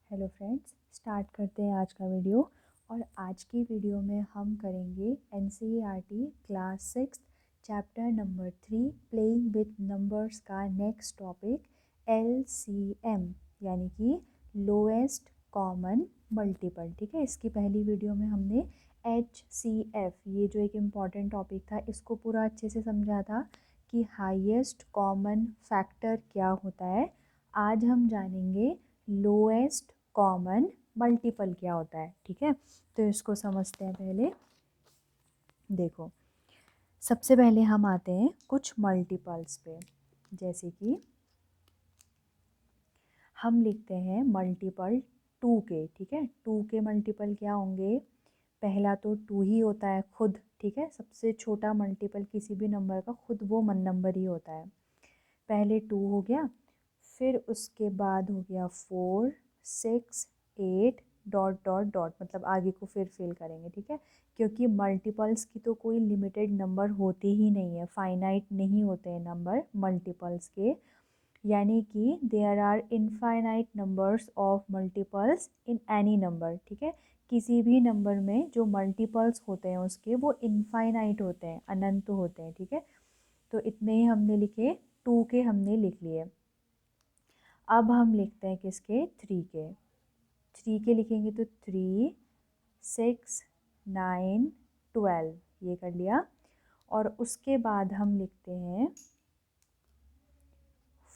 Hello friends, start करते हैं आज का वीडियो। और आज की वीडियो में हम करेंगे NCERT class 6 chapter number 3 playing with numbers का नेक्स्ट टॉपिक एलसीएम यानी कि लोएस्ट कॉमन मल्टीपल। ठीक है, इसकी पहली वीडियो में हमने एचसीएफ ये जो एक इम्पॉर्टेंट टॉपिक था इसको पूरा अच्छे से समझा था कि हाईएस्ट कॉमन फैक्टर क्या होता है। आज हम जानेंगे लोएस्ट कॉमन मल्टीपल क्या होता है। ठीक है, तो इसको समझते हैं। पहले देखो, सबसे पहले हम आते हैं कुछ मल्टीपल्स पे। जैसे कि हम लिखते हैं मल्टीपल 2 के। ठीक है, 2 के मल्टीपल क्या होंगे? पहला तो 2 ही होता है खुद। ठीक है, सबसे छोटा मल्टीपल किसी भी नंबर का खुद वो नंबर ही होता है। पहले 2 हो गया, फिर उसके बाद हो गया 4 6 8 डॉट डॉट डॉट, मतलब आगे को फिर फिल करेंगे। ठीक है, क्योंकि मल्टीपल्स की तो कोई लिमिटेड नंबर होते ही नहीं है, फाइनाइट नहीं होते हैं नंबर मल्टीपल्स के। यानी कि there are infinite numbers of multiples in any number. ठीक है, किसी भी नंबर में जो मल्टीपल्स होते हैं उसके वो इनफाइनाइट होते हैं, अनंत होते हैं। ठीक है, तो इतने ही हमने लिखे, 2 के हमने लिख लिए। अब हम लिखते हैं किसके? 3 के। 3 के लिखेंगे तो 3 6 9 12 ये कर लिया। और उसके बाद हम लिखते हैं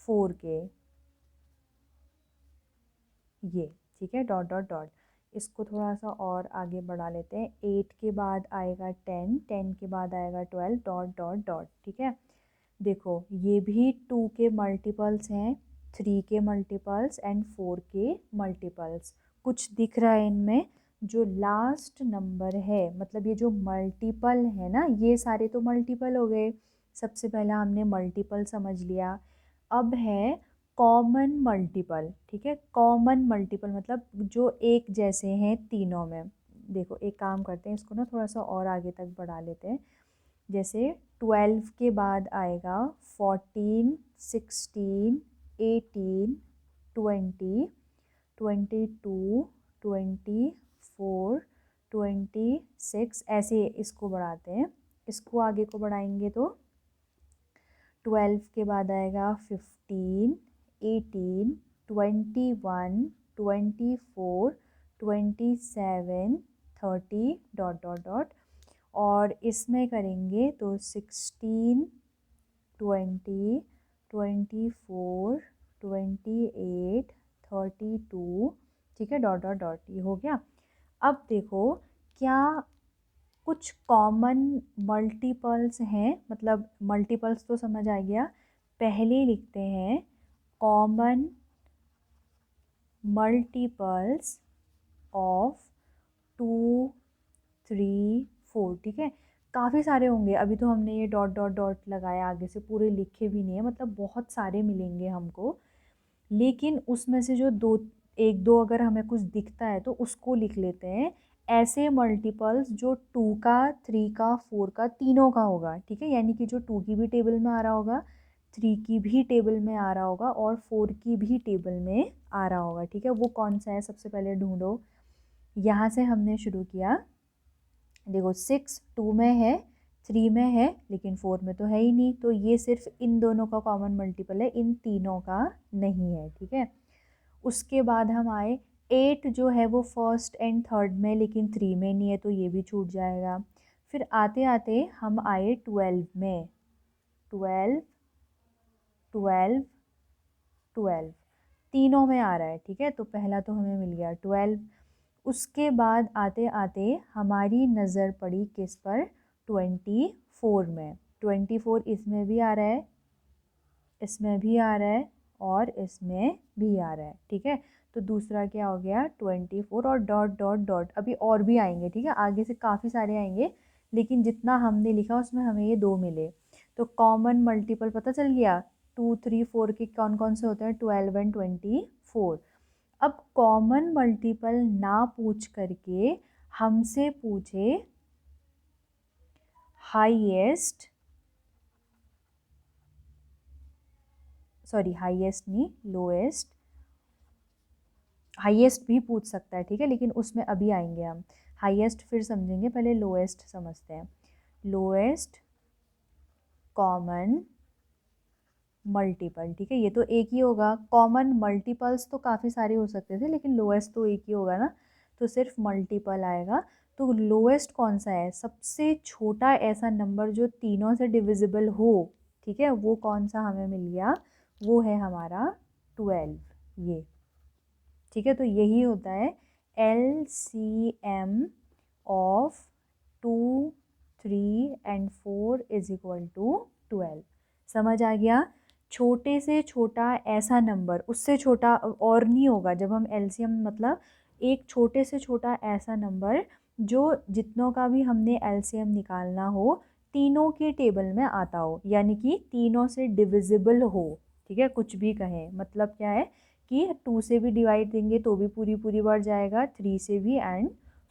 4 के, ये। ठीक है, डॉट डॉट डॉट। इसको थोड़ा सा और आगे बढ़ा लेते हैं। 8 के बाद आएगा 10, 10 के बाद आएगा 12 डॉट डॉट डॉट। ठीक है, देखो ये भी 2 के मल्टीपल्स हैं, 3 के मल्टीपल्स एंड 4 के मल्टीपल्स। कुछ दिख रहा है इनमें? जो लास्ट नंबर है, मतलब ये जो मल्टीपल है ना, ये सारे तो मल्टीपल हो गए। सबसे पहला हमने मल्टीपल समझ लिया। अब है कॉमन मल्टीपल। ठीक है, कॉमन मल्टीपल मतलब जो एक जैसे हैं तीनों में। देखो एक काम करते हैं, इसको ना थोड़ा सा और आगे तक बढ़ा लेते हैं। जैसे 12 के बाद आएगा 14 16 18 20 22 24 26, ऐसे इसको बढ़ाते हैं। इसको आगे को बढ़ाएंगे तो 12 के बाद आएगा 15 18 21 24 27 30 डॉट डॉट डॉट। और इसमें करेंगे तो 16 20 24 28 32। ठीक है, डॉट डॉट डॉट, ये हो गया। अब देखो, क्या कुछ कॉमन मल्टीपल्स हैं? मतलब मल्टीपल्स तो समझ आ गया। पहले लिखते हैं कॉमन मल्टीपल्स ऑफ 2 3 4। ठीक है, काफ़ी सारे होंगे। अभी तो हमने ये डॉट डॉट डॉट लगाया, आगे से पूरे लिखे भी नहीं है, मतलब बहुत सारे मिलेंगे हमको। लेकिन उसमें से जो दो, एक दो अगर हमें कुछ दिखता है तो उसको लिख लेते हैं। ऐसे मल्टीपल्स जो 2 का 3 का 4 का तीनों का होगा। ठीक है, यानी कि जो 2 की भी टेबल में आ रहा होगा, 3 की भी टेबल में आ रहा होगा और 4 की भी टेबल में आ रहा होगा। ठीक है, वो कौन सा है सबसे पहले ढूंढो। यहाँ से हमने शुरू किया। देखो 6 2 में है, 3 में है, लेकिन 4 में तो है ही नहीं, तो ये सिर्फ इन दोनों का कॉमन मल्टीपल है, इन तीनों का नहीं है। ठीक है, उसके बाद हम आए 8 जो है वो फर्स्ट एंड थर्ड में, लेकिन 3 में नहीं है, तो ये भी छूट जाएगा। फिर आते आते हम आए 12 में। 12 12 12 तीनों में आ रहा है। ठीक है, तो पहला तो हमें मिल गया 12। उसके बाद आते आते हमारी नज़र पड़ी किस पर? 24 में। 24 इसमें भी आ रहा है, इसमें भी आ रहा है और इसमें भी आ रहा है। ठीक है, तो दूसरा क्या हो गया? 24 और डॉट डॉट डॉट। अभी और भी आएंगे। ठीक है, आगे से काफ़ी सारे आएंगे, लेकिन जितना हमने लिखा उसमें हमें ये 2 मिले। तो कॉमन मल्टीपल पता चल गया। 2 3 4 के कौन कौन से होते हैं? 12 एंड 24। अब कॉमन मल्टीपल ना पूछ करके हमसे पूछे हाईएस्ट, सॉरी हाईएस्ट नहीं, लोएस्ट हाईएस्ट भी पूछ सकता है, ठीक है, लेकिन उसमें अभी आएंगे हम। हाईएस्ट फिर समझेंगे, पहले लोएस्ट समझते हैं। लोएस्ट कॉमन मल्टीपल, ठीक है, ये तो एक ही होगा। कॉमन मल्टीपल्स तो काफ़ी सारे हो सकते थे, लेकिन लोएस्ट तो एक ही होगा ना, तो सिर्फ मल्टीपल आएगा। तो लोएस्ट कौन सा है, सबसे छोटा ऐसा नंबर जो तीनों से डिविजिबल हो, ठीक है, वो कौन सा हमें मिल गया, वो है हमारा 12, ये, ठीक है। तो यही होता है LCM of 2, 3 and 4 is equal to 12। समझ आ गया। छोटे से छोटा ऐसा नंबर, उससे छोटा और नहीं होगा जब हम एलसीएम, मतलब एक छोटे से छोटा ऐसा नंबर जो जितनों का भी हमने एलसीएम निकालना हो, तीनों के टेबल में आता हो, यानी कि तीनों से डिविजिबल हो, ठीक है, कुछ भी कहें, मतलब क्या है कि 2 से भी डिवाइड देंगे तो भी पूरी पूरी बार जाएगा, 3 से भी एंड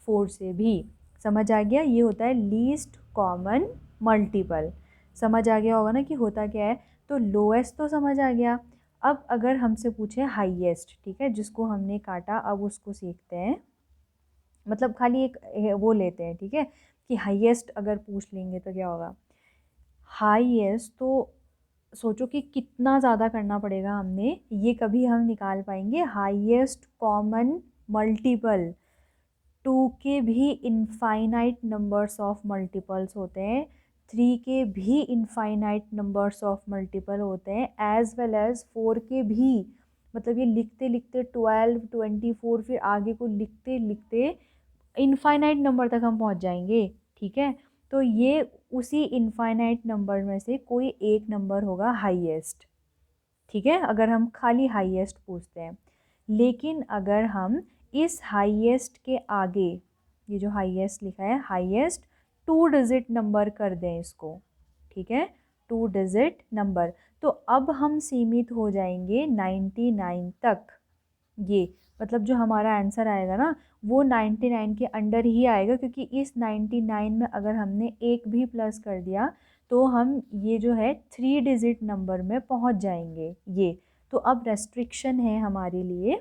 4 से भी। समझ आ गया, ये होता है लीस्ट कॉमन मल्टीपल। समझ आ गया होगा ना कि होता क्या है। तो लोएस्ट तो समझ आ गया। अब अगर हमसे पूछे हाईएस्ट, ठीक है, जिसको हमने काटा, अब उसको सीखते हैं, मतलब खाली एक वो लेते हैं, ठीक है, कि हाईएस्ट अगर पूछ लेंगे तो क्या होगा। हाईएस्ट तो सोचो कि कितना ज़्यादा करना पड़ेगा हमने, ये कभी हम निकाल पाएंगे। हाईएस्ट कॉमन मल्टीपल, 2 के भी इनफाइनाइट नंबर्स ऑफ मल्टीपल्स होते हैं, 3 के भी इनफाइनाइट नंबर्स ऑफ मल्टीपल होते हैं, एज वेल एज 4 के भी। मतलब ये लिखते लिखते 12, 24, फिर आगे को लिखते लिखते इनफाइनाइट नंबर तक हम पहुंच जाएंगे, ठीक है। तो ये उसी इनफाइनाइट नंबर में से कोई एक नंबर होगा हाईएस्ट, ठीक है, अगर हम खाली हाईएस्ट पूछते हैं। लेकिन अगर हम इस हाईएस्ट के आगे, ये जो हाईएस्ट लिखा है, हाईएस्ट 2 डिजिट नंबर कर दें इसको, ठीक है, 2 डिजिट नंबर, तो अब हम सीमित हो जाएंगे 99 तक। ये मतलब जो हमारा आंसर आएगा ना, वो 99 के अंडर ही आएगा, क्योंकि इस 99 में अगर हमने एक भी प्लस कर दिया तो हम ये जो है 3 डिजिट नंबर में पहुंच जाएंगे, ये। तो अब रेस्ट्रिक्शन है हमारे लिए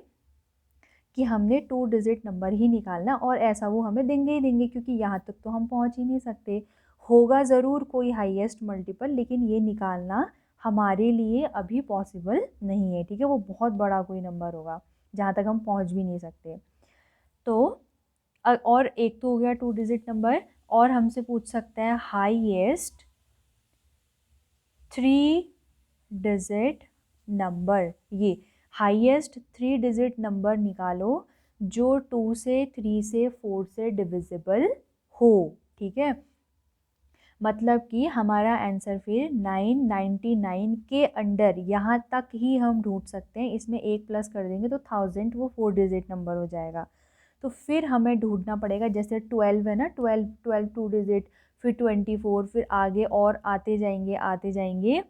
कि हमने 2 डिजिट नंबर ही निकालना, और ऐसा वो हमें देंगे ही देंगे, क्योंकि यहाँ तक तो हम पहुँच ही नहीं सकते। होगा ज़रूर कोई हाईएस्ट मल्टीपल, लेकिन ये निकालना हमारे लिए अभी पॉसिबल नहीं है, ठीक है, वो बहुत बड़ा कोई नंबर होगा जहाँ तक हम पहुँच भी नहीं सकते। तो और एक तो हो गया 2 डिजिट नंबर, और हमसे पूछ सकता है हाईएस्ट 3 डिजिट नंबर। ये हाईएस्ट 3 डिजिट नंबर निकालो जो 2 से, 3 से, 4 से डिविजिबल हो, ठीक है। मतलब कि हमारा आंसर फिर 999 के अंडर, यहाँ तक ही हम ढूंढ सकते हैं। इसमें एक प्लस कर देंगे तो 1000, वो 4 डिजिट नंबर हो जाएगा। तो फिर हमें ढूंढना पड़ेगा, जैसे 12 है ना, 12 12 2 डिजिट, फिर 24, फिर आगे और आते जाएंगे आते जाएंगे।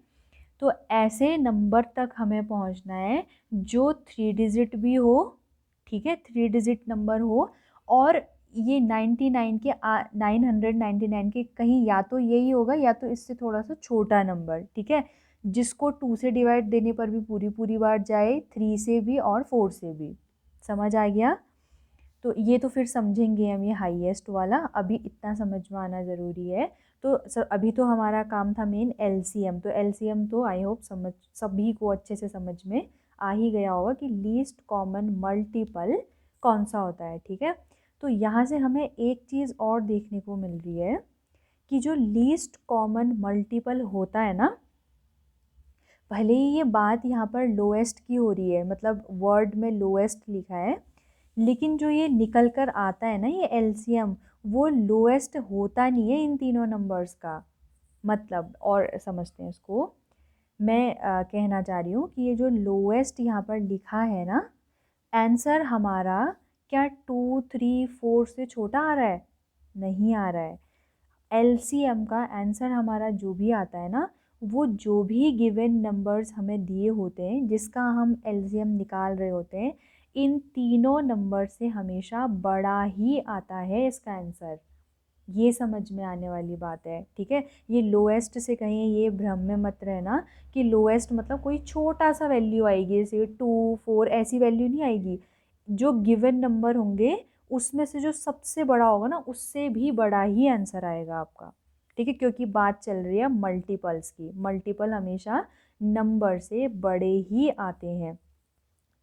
तो ऐसे नंबर तक हमें पहुंचना है जो 3 डिजिट भी हो, ठीक है, 3 डिजिट नंबर हो, और ये 99 के 999 के कहीं या तो यही होगा या तो इससे थोड़ा सा छोटा नंबर, ठीक है, जिसको 2 से डिवाइड देने पर भी पूरी पूरी बार जाए, 3 से भी और 4 से भी। समझ आ गया। तो ये तो फिर समझेंगे हम ये हाईएस्ट वाला, अभी इतना समझ में आना ज़रूरी है। तो अभी तो हमारा काम था मेन एलसीएम, तो एलसीएम तो आई होप समझ सभी को अच्छे से समझ में आ ही गया होगा कि लीस्ट कॉमन मल्टीपल कौन सा होता है, ठीक है। तो यहाँ से हमें एक चीज़ और देखने को मिल रही है कि जो लीस्ट कॉमन मल्टीपल होता है ना, भले ही ये बात यहाँ पर लोएस्ट की हो रही है, मतलब वर्ड में लोएस्ट लिखा है, लेकिन जो ये निकल कर आता है ना ये एलसीएम, वो लोएस्ट होता नहीं है इन तीनों नंबर्स का। मतलब और समझते हैं इसको। मैं कहना चाह रही हूँ कि ये जो लोएस्ट यहाँ पर लिखा है ना, आंसर हमारा क्या 2, 3, 4 से छोटा आ रहा है? नहीं आ रहा है। एलसीएम का आंसर हमारा जो भी आता है ना, वो जो भी गिवन नंबर्स हमें दिए होते हैं जिसका हम एलसीएम निकाल रहे होते हैं, इन तीनों नंबर से हमेशा बड़ा ही आता है इसका आंसर। ये समझ में आने वाली बात है, ठीक है। ये लोएस्ट से कहीं ये भ्रम में मत रहना कि लोएस्ट मतलब कोई छोटा सा वैल्यू आएगी, जैसे 2, 4 ऐसी वैल्यू नहीं आएगी। जो गिवन नंबर होंगे उसमें से जो सबसे बड़ा होगा ना उससे भी बड़ा ही आंसर आएगा आपका, ठीक है, क्योंकि बात चल रही है मल्टीपल्स की। मल्टीपल हमेशा नंबर से बड़े ही आते हैं।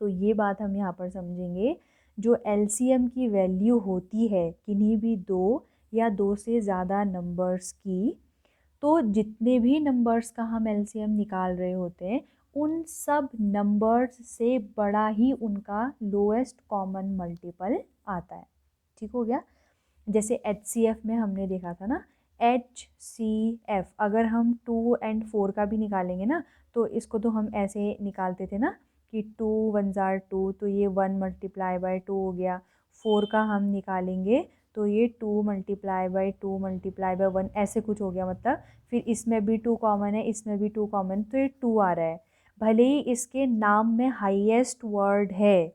तो ये बात हम यहाँ पर समझेंगे। जो एलसीएम की वैल्यू होती है किन्हीं भी दो या दो से ज़्यादा नंबर्स की, तो जितने भी नंबर्स का हम एलसीएम निकाल रहे होते हैं उन सब नंबर्स से बड़ा ही उनका लोएस्ट कॉमन मल्टीपल आता है। ठीक हो गया। जैसे एचसीएफ में हमने देखा था ना, एचसीएफ अगर हम 2 और 4 का भी निकालेंगे ना, तो इसको तो हम ऐसे निकालते थे ना कि 2 1 जार 2, तो ये 1 मल्टीप्लाई बाय 2 हो गया। 4 का हम निकालेंगे तो ये 2 मल्टीप्लाई बाय 2 मल्टीप्लाई बाय 1 ऐसे कुछ हो गया, मतलब फिर इसमें भी 2 कॉमन है, इसमें भी 2 कॉमन, तो ये 2 आ रहा है। भले ही इसके नाम में हाईएस्ट वर्ड है,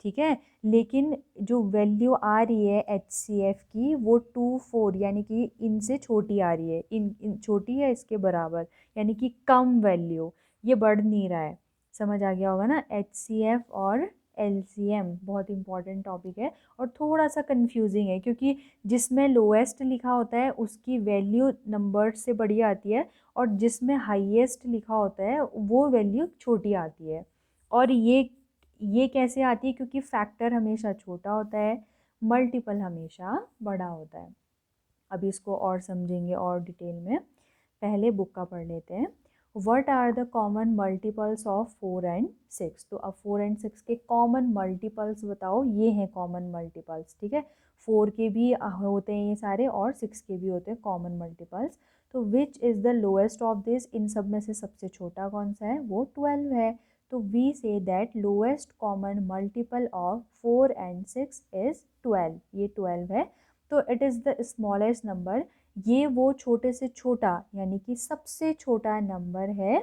ठीक है, लेकिन जो वैल्यू आ रही है एचसीएफ की वो 2 4 यानी कि इनसे छोटी आ रही है, इन छोटी है इसके बराबर, यानी कि कम वैल्यू, ये बढ़ नहीं रहा है। समझ आ गया होगा ना। एचसीएफ और एलसीएम बहुत इंपॉर्टेंट टॉपिक है और थोड़ा सा कंफ्यूजिंग है, क्योंकि जिसमें लोएस्ट लिखा होता है उसकी वैल्यू नंबर से बड़ी आती है और जिसमें हाईएस्ट लिखा होता है वो वैल्यू छोटी आती है। और ये कैसे आती है, क्योंकि फैक्टर हमेशा छोटा होता है, मल्टीपल हमेशा बड़ा होता है। अभी इसको और समझेंगे और डिटेल में, पहले बुक का पढ़ लेते हैं। What are the common multiples of 4 and 6। तो अब 4 एंड 6 के कॉमन मल्टीपल्स बताओ, ये हैं कॉमन मल्टीपल्स, ठीक है। 4 के भी होते हैं ये सारे और 6 के भी होते हैं कॉमन मल्टीपल्स। तो which is the lowest of this, इन सब में से सबसे छोटा कौन सा है, वो 12 है। तो we say that lowest common multiple of 4 and 6 is 12, ये 12 है। तो it is the smallest number, ये वो छोटे से छोटा यानी कि सबसे छोटा नंबर है।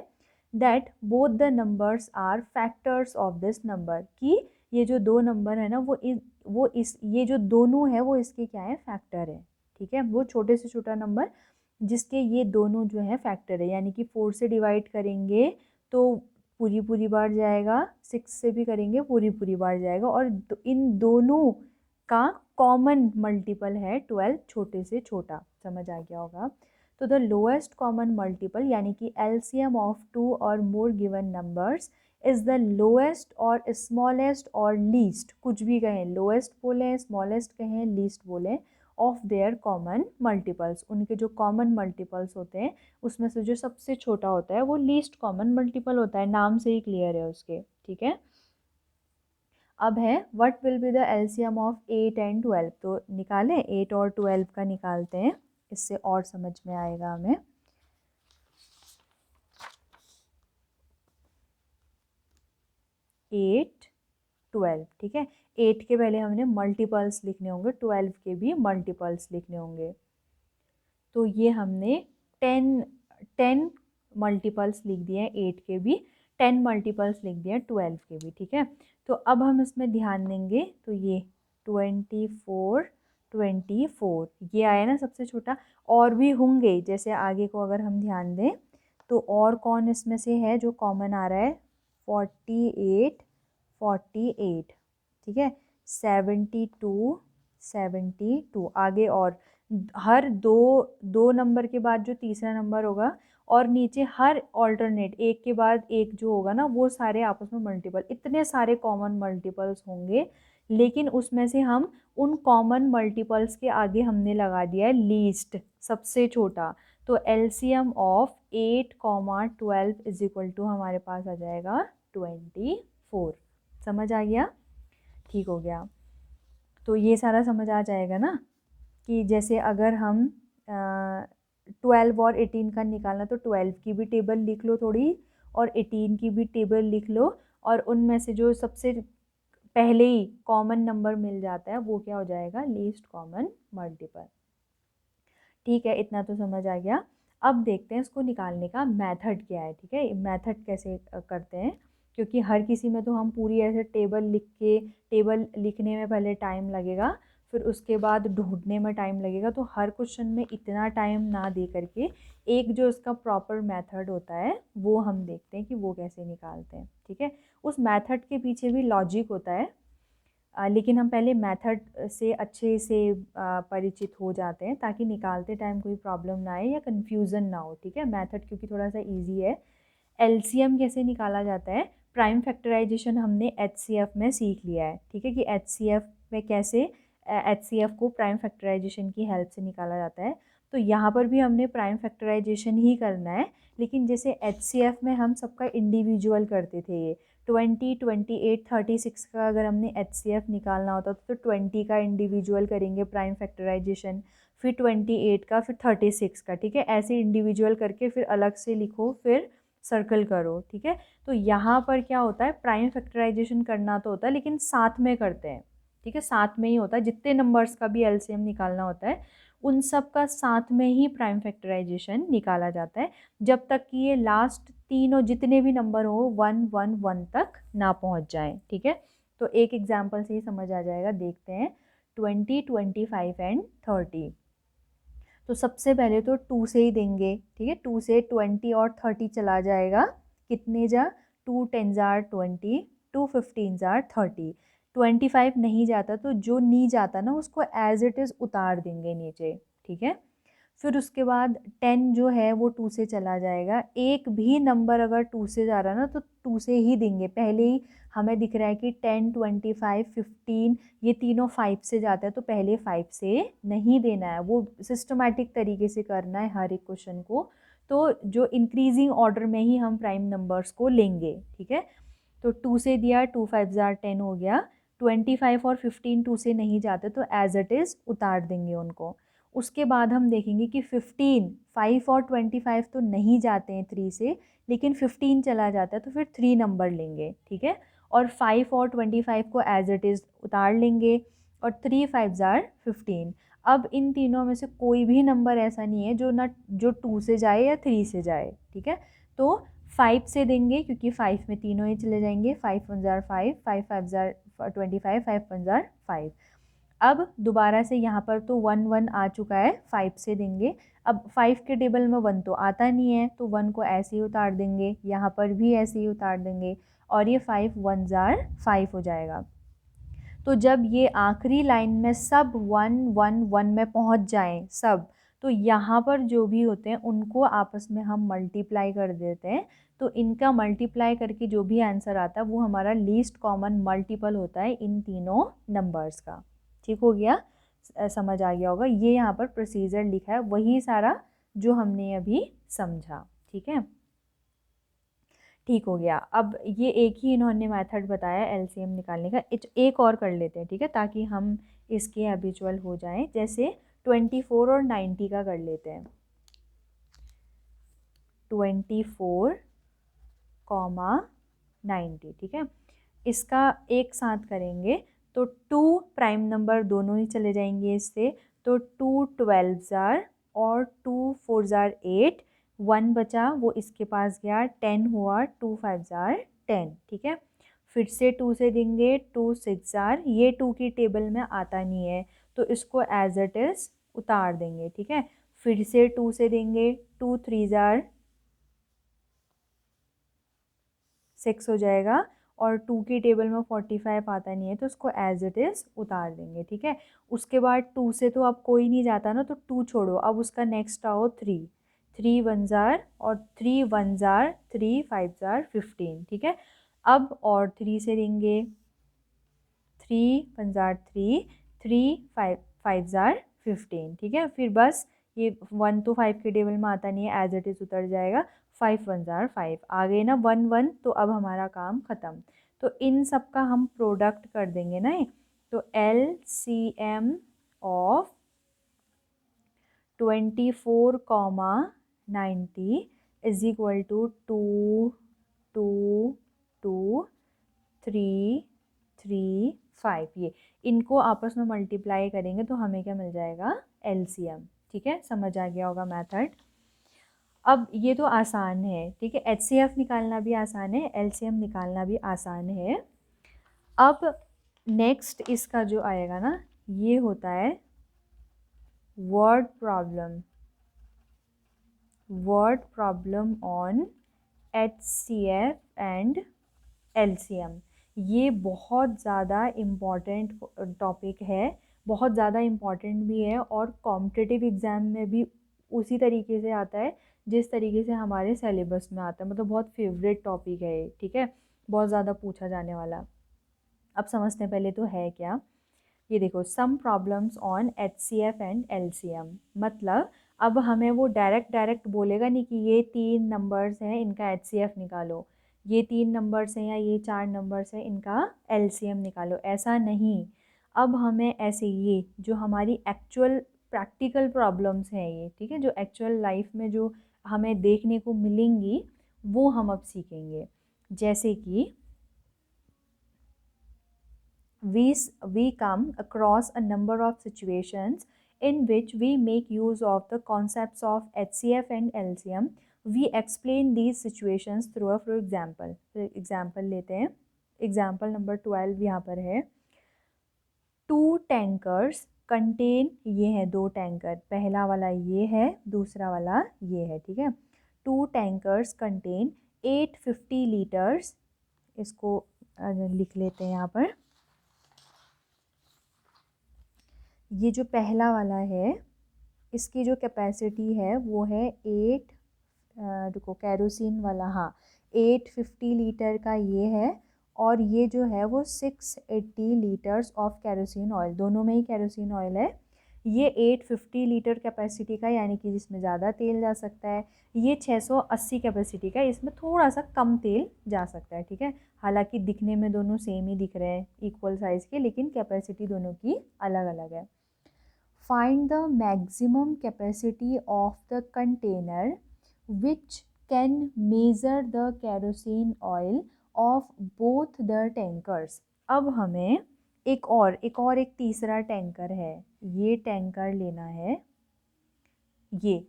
That both the numbers are factors of this number, कि ये जो दो नंबर है ना वो इस ये जो दोनों है वो इसके क्या है, फैक्टर है, ठीक है। वो छोटे से छोटा नंबर जिसके ये दोनों जो है फैक्टर है, यानी कि 4 से डिवाइड करेंगे तो पूरी पूरी बार जाएगा, 6 से भी करेंगे पूरी पूरी बार जाएगा, और इन दोनों का कॉमन मल्टीपल है 12, छोटे से छोटा। समझ आ गया होगा। तो द लोएस्ट कॉमन मल्टीपल यानी कि एलसीएम ऑफ 2 और more given numbers is the lowest और स्मॉलेस्ट और लीस्ट, कुछ भी कहें, लोएस्ट बोलें, स्मॉलेस्ट कहें, लीस्ट बोलें, ऑफ देयर कॉमन मल्टीपल्स, उनके जो कॉमन मल्टीपल्स होते हैं उसमें से जो सबसे छोटा होता है वो लीस्ट कॉमन मल्टीपल होता है, नाम से ही क्लियर है उसके, ठीक है। अब है what will be the LCM of 8 and 12। तो निकालें, 8 और 12 का निकालते हैं, इससे और समझ में आएगा हमें। 8 12, ठीक है। 8 के पहले हमने मल्टीपल्स लिखने होंगे, 12 के भी मल्टीपल्स लिखने होंगे। तो ये हमने 10 मल्टीपल्स लिख दिए हैं 8 के भी, 10 मल्टीपल्स लिख दिए हैं 12 के भी, ठीक है। तो अब हम इसमें ध्यान देंगे तो ये 24 24 ये आया ना सबसे छोटा, और भी होंगे, जैसे आगे को अगर हम ध्यान दें तो और कौन इसमें से है जो कॉमन आ रहा है, 48 48, ठीक है, 72 72 आगे, और हर दो दो नंबर के बाद जो तीसरा नंबर होगा और नीचे हर ऑल्टरनेट एक के बाद एक जो होगा ना वो सारे आपस में मल्टीपल, इतने सारे कॉमन मल्टीपल्स होंगे, लेकिन उसमें से हम उन कॉमन मल्टीपल्स के आगे हमने लगा दिया है लीस्ट, सबसे छोटा। तो LCM of 8 12 is equal to हमारे पास आ जाएगा 24। समझ आ गया, ठीक हो गया। तो ये सारा समझ आ जाएगा ना, कि जैसे अगर हम 12 और 18 का निकालना, तो 12 की भी टेबल लिख लो थोड़ी और 18 की भी टेबल लिख लो, और उनमें से जो सबसे पहले ही कॉमन नंबर मिल जाता है वो क्या हो जाएगा, लीस्ट कॉमन मल्टीपल। ठीक है, इतना तो समझ आ गया। अब देखते हैं इसको निकालने का मेथड क्या है, ठीक है, मेथड कैसे करते हैं, क्योंकि हर किसी में तो हम पूरी ऐसे टेबल लिखने में पहले टाइम लगेगा, फिर उसके बाद ढूंढने में टाइम लगेगा, तो हर क्वेश्चन में इतना टाइम ना दे करके एक जो इसका प्रॉपर मेथड होता है वो हम देखते हैं कि वो कैसे निकालते हैं, ठीक है। उस मेथड के पीछे भी लॉजिक होता है, लेकिन हम पहले मेथड से अच्छे से परिचित हो जाते हैं ताकि निकालते टाइम कोई प्रॉब्लम ना आए या कन्फ्यूज़न ना हो, ठीक है। मेथड क्योंकि थोड़ा सा इजी है। एलसीएम कैसे निकाला जाता है, प्राइम फैक्टराइजेशन हमने एचसीएफ में सीख लिया है, ठीक है, कि एचसीएफ में कैसे एचसीएफ को प्राइम फैक्टराइजेशन की हेल्प से निकाला जाता है। तो यहाँ पर भी हमने प्राइम फैक्टराइजेशन ही करना है, लेकिन जैसे एचसीएफ में हम सबका इंडिविजुअल करते थे, ये 20, 28, 36 का अगर हमने एचसीएफ निकालना होता तो 20 का इंडिविजुअल करेंगे प्राइम फैक्टराइजेशन, फिर 28 का, फिर 36 का, ठीक है। ऐसे इंडिविजुअल करके फिर अलग से लिखो, फिर सर्कल करो, ठीक है। तो यहाँ पर क्या होता है, प्राइम फैक्टराइजेशन करना तो होता है लेकिन साथ में करते हैं, ठीक है, साथ में ही होता है। जितने नंबर्स का भी एलसीएम निकालना होता है उन सब का साथ में ही प्राइम फैक्टराइजेशन निकाला जाता है, जब तक कि ये लास्ट तीनों जितने भी नंबर हो 1 1 1 तक ना पहुंच जाए, ठीक है। तो एक एग्जाम्पल से ही समझ आ जाएगा, देखते हैं। 20, 25 एंड 30। तो सबसे पहले तो 2 से ही देंगे, ठीक है। 2 से 20 और 30 चला जाएगा, कितने जा, 2 10 जार 20, 2 15 जार 30। 25 नहीं जाता तो जो नहीं जाता ना उसको एज इट इज़ उतार देंगे नीचे, ठीक है। फिर उसके बाद 10 जो है वो 2 से चला जाएगा, एक भी नंबर अगर 2 से जा रहा है ना तो 2 से ही देंगे। पहले ही हमें दिख रहा है कि 10, 25, 15 ये तीनों 5 से जाते हैं, तो पहले 5 से नहीं देना है, वो सिस्टमैटिक तरीके से करना है हर एक क्वेश्चन को। तो जो इंक्रीजिंग ऑर्डर में ही हम प्राइम नंबर्स को लेंगे, ठीक है। तो 2 से दिया, 2 5 जार 10 हो गया। 25 और 15 2 से नहीं जाते तो एज इट इज़ उतार देंगे उनको। उसके बाद हम देखेंगे कि 15, 5 और 25 तो नहीं जाते हैं 3 से, लेकिन 15 चला जाता है तो फिर 3 नंबर लेंगे, ठीक है। और 5 और 25 को एज इट इज़ उतार लेंगे, और 3 5 जार 15। अब इन तीनों में से कोई भी नंबर ऐसा नहीं है जो ना जो 2 से जाए या 3 से जाए, ठीक है। तो 5 से देंगे क्योंकि 5 में तीनों ही चले जाएंगे, 5 1 जार 5, 5 5 जार 25, 5 1 जार 5। अब दोबारा से यहाँ पर तो 1 1 आ चुका है, 5 से देंगे। अब 5 के टेबल में 1 तो आता नहीं है तो 1 को ऐसे ही उतार देंगे, यहाँ पर भी ऐसे ही उतार देंगे, और ये 5 1 जार 5 हो जाएगा। तो जब ये आखिरी लाइन में सब 1 1 1 में पहुँच जाएं सब, तो यहाँ पर जो भी होते हैं उनको आपस में हम मल्टीप्लाई कर देते हैं। तो इनका मल्टीप्लाई करके जो भी आंसर आता है वो हमारा लीस्ट कॉमन मल्टीपल होता है इन तीनों नंबर्स का, ठीक हो गया, समझ आ गया होगा। ये यहाँ पर प्रोसीजर लिखा है वही सारा जो हमने अभी समझा, ठीक है, ठीक हो गया। अब ये एक ही इन्होंने मेथड बताया एलसीएम निकालने का, एक और कर लेते हैं, ठीक है, ताकि हम इसके हैबिचुअल हो जाएं। जैसे 24 और 90 का कर लेते हैं। 24, 90, ठीक है, इसका एक साथ करेंगे तो 2 प्राइम नंबर दोनों ही चले जाएंगे इससे, तो 2 12 जार और 2 4 जार 8, 1 बचा वो इसके पास गया, 10 हुआ, 2 5 जार 10, ठीक है। फिर से 2 से देंगे, 2 6 जार, ये 2 की टेबल में आता नहीं है तो इसको एज इट इज़ उतार देंगे, ठीक है। फिर से 2 से देंगे, 2 3 जार 6 हो जाएगा, और 2 की टेबल में 45 आता नहीं है तो उसको एज इट इज़ उतार देंगे, ठीक है। उसके बाद 2 से तो अब कोई नहीं जाता ना तो 2 छोड़ो, अब उसका नेक्स्ट आओ 3, 3 1 जार, और 3 1 जार 3 5 जार 15, ठीक है। अब और 3 से देंगे, 3 1 जार 3, 3 5 5 जार 15, ठीक है। फिर बस ये 1 तो 5 के टेबल में आता नहीं है, एज इट इज़ उतर जाएगा, 5 1 जार 5 आ गए ना, 1 1, तो अब हमारा काम ख़त्म। तो इन सब का हम प्रोडक्ट कर देंगे ना, तो LCM of 24, 90 is equal to 2 2 2 3 3 5। ये इनको आपस में मल्टीप्लाई करेंगे तो हमें क्या मिल जाएगा, LCM, ठीक है, समझ आ गया होगा मेथड। अब ये तो आसान है, ठीक है, HCF निकालना भी आसान है, LCM निकालना भी आसान है। अब नेक्स्ट इसका जो आएगा ना, ये होता है word problem on HCF and LCM। ये बहुत ज़्यादा इम्पॉर्टेंट टॉपिक है, बहुत ज़्यादा इम्पॉर्टेंट भी है और कॉम्पिटिटिव एग्ज़ाम में भी उसी तरीके से आता है जिस तरीके से हमारे सिलेबस में आता है, मतलब बहुत फेवरेट टॉपिक है ये, ठीक है, बहुत ज़्यादा पूछा जाने वाला। अब समझते हैं पहले तो है क्या। ये देखो, some problems on HCF and LCM, मतलब अब हमें वो डायरेक्ट डायरेक्ट बोलेगा नहीं कि ये 3 नंबर्स हैं इनका HCF निकालो, ये 3 नंबर्स हैं या ये 4 नंबर्स हैं इनका LCM निकालो, ऐसा नहीं। अब हमें ऐसे ये जो हमारी एक्चुअल प्रैक्टिकल प्रॉब्लम्स हैं ये, ठीक है, जो एक्चुअल लाइफ में जो हमें देखने को मिलेंगी वो हम अब सीखेंगे। जैसे कि we come across a number of situations in which we make use of the concepts of HCF and LCM. We explain these situations through a few example. Example लेते हैं, एग्जाम्पल नंबर 12 यहाँ पर है। 2 टैंकर्स कंटेन, ये है 2 tanker, पहला वाला ये है, दूसरा वाला ये है, ठीक है। 2 टैंकर्स कंटेन 850 लीटर्स, इसको लिख लेते हैं यहाँ पर। ये जो पहला वाला है इसकी जो कैपेसिटी है वो है 8, रुको, कैरोसिन वाला, हाँ, 850 लीटर का ये है, और ये जो है वो 680 लीटर्स ऑफ कैरोसिन ऑयल, दोनों में ही कैरोसिन ऑयल है। ये 850 लीटर कैपेसिटी का, यानी कि जिसमें ज़्यादा तेल जा सकता है। ये 680 कैपेसिटी का, इसमें थोड़ा सा कम तेल जा सकता है, ठीक है। हालांकि दिखने में दोनों सेम ही दिख रहे हैं, इक्वल साइज़ के, लेकिन कैपेसिटी दोनों की अलग अलग है। Find the maximum capacity of the container which can measure the kerosene oil of both the tankers. अब हमें एक तीसरा टैंकर है, ये टैंकर लेना है, ये,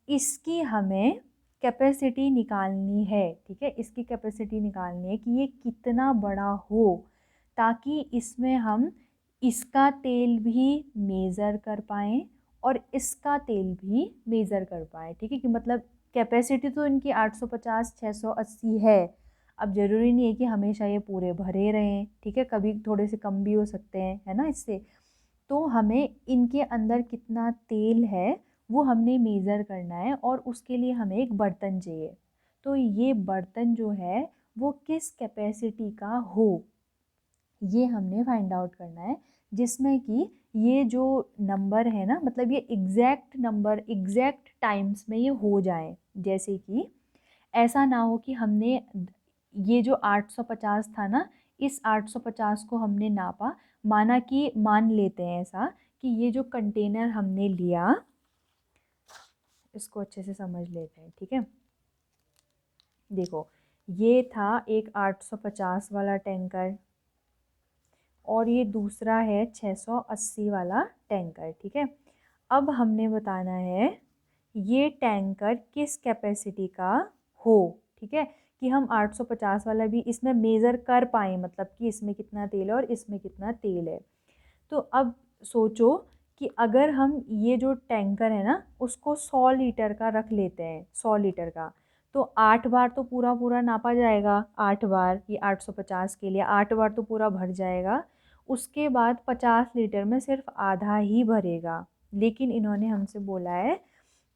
इसकी हमें कैपेसिटी निकालनी है, ठीक है, इसकी कैपेसिटी निकालनी है कि ये कितना बड़ा हो, ताकि इसमें हम इसका तेल भी मेज़र कर पाएँ और इसका तेल भी मेज़र कर पाएँ, ठीक है, कि मतलब कैपेसिटी तो इनकी 850 680 है। अब ज़रूरी नहीं है कि हमेशा ये पूरे भरे रहें, ठीक है, कभी थोड़े से कम भी हो सकते हैं, है ना, इससे। तो हमें इनके अंदर कितना तेल है वो हमने मेज़र करना है, और उसके लिए हमें एक बर्तन चाहिए। तो ये बर्तन जो है वो किस कैपेसिटी का हो, ये हमने फाइंड आउट करना है, जिसमें कि ये जो नंबर है ना, मतलब ये एग्जैक्ट नंबर एग्जैक्ट टाइम्स में ये हो जाए। जैसे कि ऐसा ना हो कि हमने ये जो 850 था ना, इस 850 को हमने नापा, माना कि मान लेते हैं ऐसा कि ये जो कंटेनर हमने लिया, इसको अच्छे से समझ लेते हैं, ठीक है। देखो, ये था एक 850 वाला टैंकर और ये दूसरा है 680 वाला टैंकर, ठीक है। अब हमने बताना है ये टैंकर किस कैपेसिटी का हो, ठीक है, कि हम 850 वाला भी इसमें मेज़र कर पाएँ, मतलब कि इसमें कितना तेल है और इसमें कितना तेल है। तो अब सोचो कि अगर हम ये जो टैंकर है ना उसको 100 लीटर का रख लेते हैं, 100 लीटर का, तो 8 बार तो पूरा पूरा नापा जाएगा, 8 बार, ये 850 के लिए 8 बार तो पूरा भर जाएगा। उसके बाद 50 लीटर में सिर्फ आधा ही भरेगा। लेकिन इन्होंने हमसे बोला है